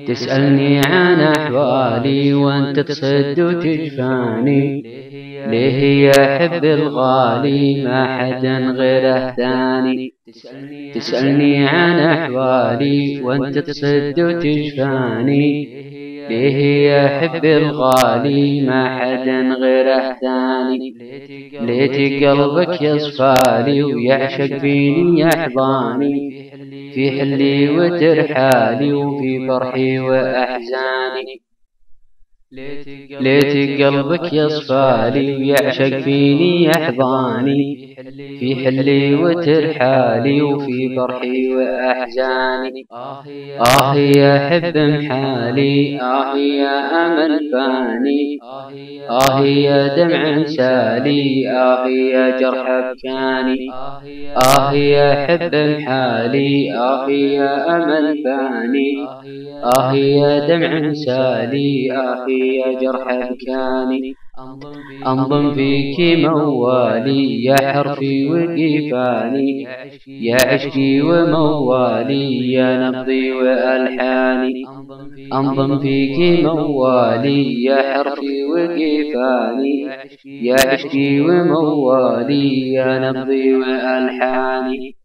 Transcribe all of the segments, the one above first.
تسألني عن أحوالي وأنت تصد وتجفاني، ليه يا حب الغالي ما حدا غيره ثاني. تسألني عن أحوالي وأنت تصد وتجفاني، ليه يا حب الغالي ما حدا غيره ثاني. ليت قلبك يصفالي ويعشق فيني يحضاني، في حلي وترحالي وفي فرحي وأحزاني. ليت قلبك يصفالي ويعشق فيني يحضاني، في حلي وترحالي وفي فرحي وأحزاني. يا حب محالي، يا أمل فاني، يا دمع سالي، يا جرح بكاني. يا حب محالي، يا أمل فاني، يا دمع سالي، يا جرح بكاني. أنظم فيك موالي يا حرفي وقيفاني، يا عشقي وموالي يا نبضي وألحاني. أنظم فيك موالي يا حرفي وقيفاني، يا عشقي وموالي يا نبضي وألحاني.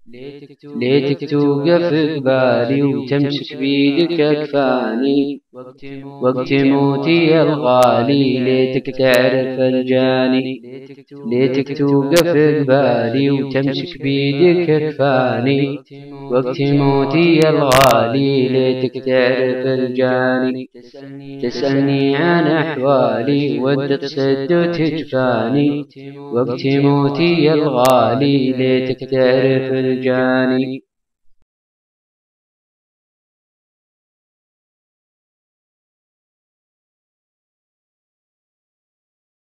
ليتك توقف ببالي وتمسك بيدك أكفاني، وقت موتي يا الغالي ليتك تعرف الجاني. ليتك توقف ببالي وتمسك بيدك أكفاني، وقت موتي يا الغالي ليتك تعرف الجاني. تسألني عن أحوالي وأنت تصد وتجفاني، وقت موتي يا الغالي ليتك تعرف الجاني.